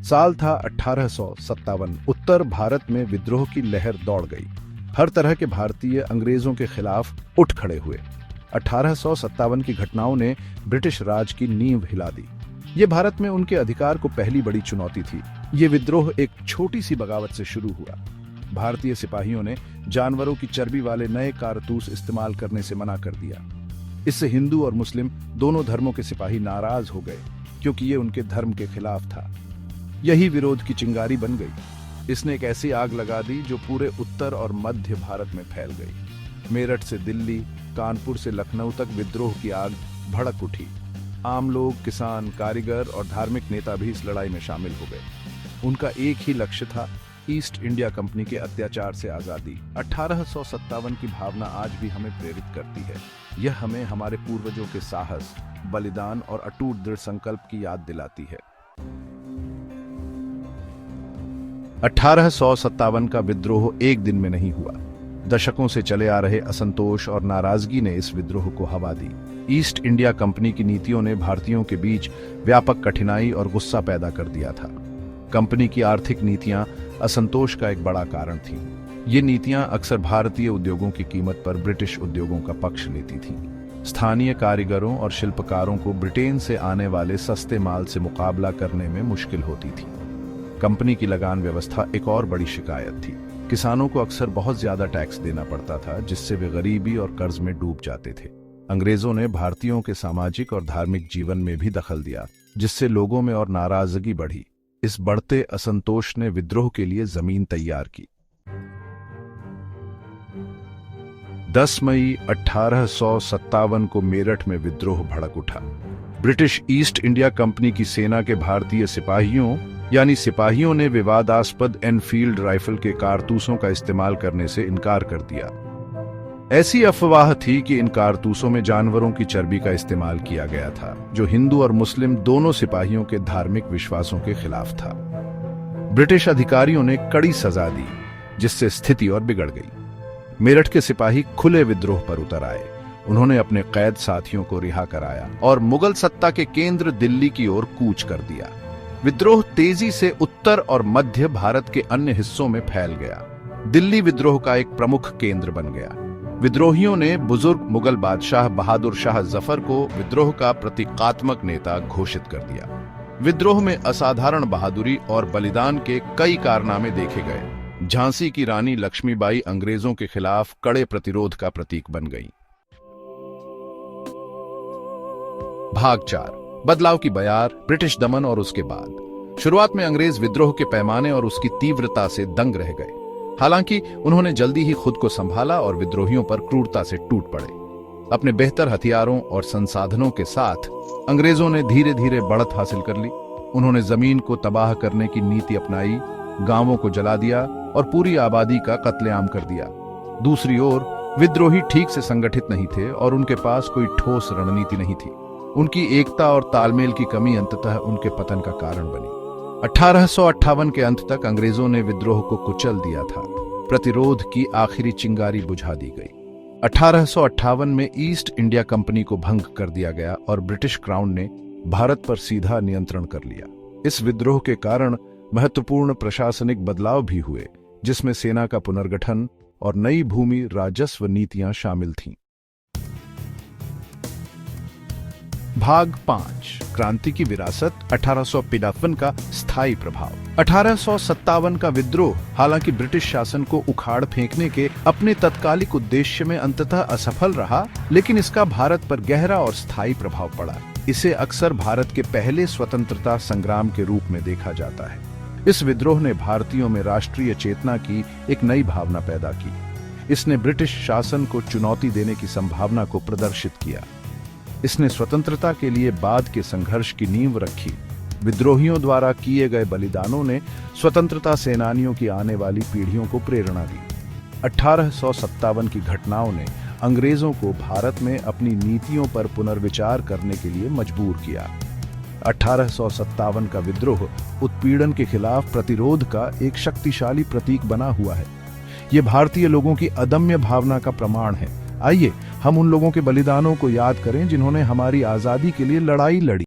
साल था 1857। उत्तर भारत में विद्रोह की लहर दौड़ गई। हर तरह के भारतीय अंग्रेजों के खिलाफ उठ खड़े हुए। 1857 की घटनाओं ने ब्रिटिश राज की नींव हिला दी। ये भारत में उनके अधिकार को पहली बड़ी चुनौती थी। ये विद्रोह एक छोटी सी बगावत से शुरू हुआ। भारतीय सिपाहियों ने जानवरों की चर्बी वाले नए कारतूस इस्तेमाल करने से मना कर दिया। इससे हिंदू और मुस्लिम दोनों धर्मों के सिपाही नाराज हो गए, क्योंकि ये उनके धर्म के खिलाफ था। यही विरोध की चिंगारी बन गई। इसने एक ऐसी आग लगा दी जो पूरे उत्तर और मध्य भारत में फैल गई। मेरठ से दिल्ली, कानपुर से लखनऊ तक विद्रोह की आग भड़क उठी। आम लोग, किसान, कारीगर और धार्मिक नेता भी इस लड़ाई में शामिल हो गए। उनका एक ही लक्ष्य था, ईस्ट इंडिया कंपनी के अत्याचार से आजादी। 1857 की भावना आज भी हमें प्रेरित करती है। यह हमें हमारे पूर्वजों के साहस, बलिदान और अटूट दृढ़ संकल्प की याद दिलाती है। 1857 का विद्रोह एक दिन में नहीं हुआ। दशकों से चले आ रहे असंतोष और नाराजगी ने इस विद्रोह को हवा दी। ईस्ट इंडिया कंपनी की नीतियों ने भारतीयों के बीच व्यापक कठिनाई और गुस्सा पैदा कर दिया था। कंपनी की आर्थिक नीतियां असंतोष का एक बड़ा कारण थीं। ये नीतियां अक्सर भारतीय उद्योगों की कीमत पर ब्रिटिश उद्योगों का पक्ष लेती थीं। स्थानीय कारीगरों और शिल्पकारों को ब्रिटेन से आने वाले सस्ते माल से मुकाबला करने में मुश्किल होती थी। कंपनी की लगान व्यवस्था एक और बड़ी शिकायत थी। किसानों को अक्सर बहुत ज्यादा टैक्स देना पड़ता था, जिससे वे गरीबी और कर्ज में डूब जाते थे। अंग्रेजों ने भारतीयों के सामाजिक और धार्मिक जीवन में भी दखल दिया, जिससे लोगों में और नाराजगी बढ़ी। इस बढ़ते असंतोष ने विद्रोह के लिए जमीन तैयार की। 10 मई 1857 को मेरठ में विद्रोह भड़क उठा। ब्रिटिश ईस्ट इंडिया कंपनी की सेना के भारतीय सिपाहियों ने विवादास्पद एनफील्ड राइफल के कारतूसों का इस्तेमाल करने से इनकार कर दिया। ऐसी अफवाह थी कि इन कारतूसों में जानवरों की चर्बी का इस्तेमाल किया गया था, जो हिंदू और मुस्लिम दोनों सिपाहियों के धार्मिक विश्वासों के खिलाफ था। ब्रिटिश अधिकारियों ने कड़ी सजा दी, जिससे स्थिति और बिगड़ गई। मेरठ के सिपाही खुले विद्रोह पर उतर आए। उन्होंने अपने कैद साथियों को रिहा कराया और मुगल सत्ता के केंद्र दिल्ली की ओर कूच कर दिया। विद्रोह तेजी से उत्तर और मध्य भारत के अन्य हिस्सों में फैल गया। दिल्ली विद्रोह का एक प्रमुख केंद्र बन गया। विद्रोहियों ने बुजुर्ग मुगल बादशाह बहादुर शाह जफर को विद्रोह का प्रतीकात्मक नेता घोषित कर दिया। विद्रोह में असाधारण बहादुरी और बलिदान के कई कारनामे देखे गए। झांसी की रानी लक्ष्मीबाई अंग्रेजों के खिलाफ कड़े प्रतिरोध का प्रतीक बन गईं। भाग 4, बदलाव की बयार, ब्रिटिश दमन और उसके बाद। शुरुआत में अंग्रेज विद्रोह के पैमाने और उसकी तीव्रता से दंग रह गए। हालांकि उन्होंने जल्दी ही खुद को संभाला और विद्रोहियों पर क्रूरता से टूट पड़े। अपने बेहतर हथियारों और संसाधनों के साथ अंग्रेजों ने धीरे धीरे बढ़त हासिल कर ली। उन्होंने जमीन को तबाह करने की नीति अपनाई, गांवों को जला दिया और पूरी आबादी का कत्लेआम कर दिया। दूसरी ओर विद्रोही ठीक से संगठित नहीं थे और उनके पास कोई ठोस रणनीति नहीं थी। उनकी एकता और तालमेल की कमी अंततः उनके पतन का कारण बनी। 1858 के अंत तक अंग्रेजों ने विद्रोह को कुचल दिया था। प्रतिरोध की आखिरी चिंगारी बुझा दी गई। 1858 में ईस्ट इंडिया कंपनी को भंग कर दिया गया और ब्रिटिश क्राउन ने भारत पर सीधा नियंत्रण कर लिया। इस विद्रोह के कारण महत्वपूर्ण प्रशासनिक बदलाव भी हुए, जिसमें सेना का पुनर्गठन और नई भूमि राजस्व नीतियां शामिल थीं। भाग 5, क्रांति की विरासत, 1853 का स्थायी प्रभाव। 1857 का विद्रोह हालांकि ब्रिटिश शासन को उखाड़ फेंकने के अपने तत्कालिक उद्देश्य में अंततः असफल रहा, लेकिन इसका भारत पर गहरा और स्थायी प्रभाव पड़ा। इसे अक्सर भारत के पहले स्वतंत्रता संग्राम के रूप में देखा जाता है। इस विद्रोह ने भारतीयों में राष्ट्रीय चेतना की एक नई भावना पैदा की। इसने ब्रिटिश शासन को चुनौती देने की संभावना को प्रदर्शित किया। इसने स्वतंत्रता के लिए बाद के संघर्ष की नींव रखी। विद्रोहियों द्वारा किए गए बलिदानों ने स्वतंत्रता सेनानियों की आने वाली पीढ़ियों को प्रेरणा दी। 1857 की घटनाओं ने अंग्रेजों को भारत में अपनी नीतियों पर पुनर्विचार करने के लिए मजबूर किया। 1857 का विद्रोह उत्पीड़न के खिलाफ प्रतिरोध का एक शक्तिशाली प्रतीक बना हुआ है। ये भारतीय लोगों की अदम्य भावना का प्रमाण है। आइए हम उन लोगों के बलिदानों को याद करें जिन्होंने हमारी आजादी के लिए लड़ाई लड़ी।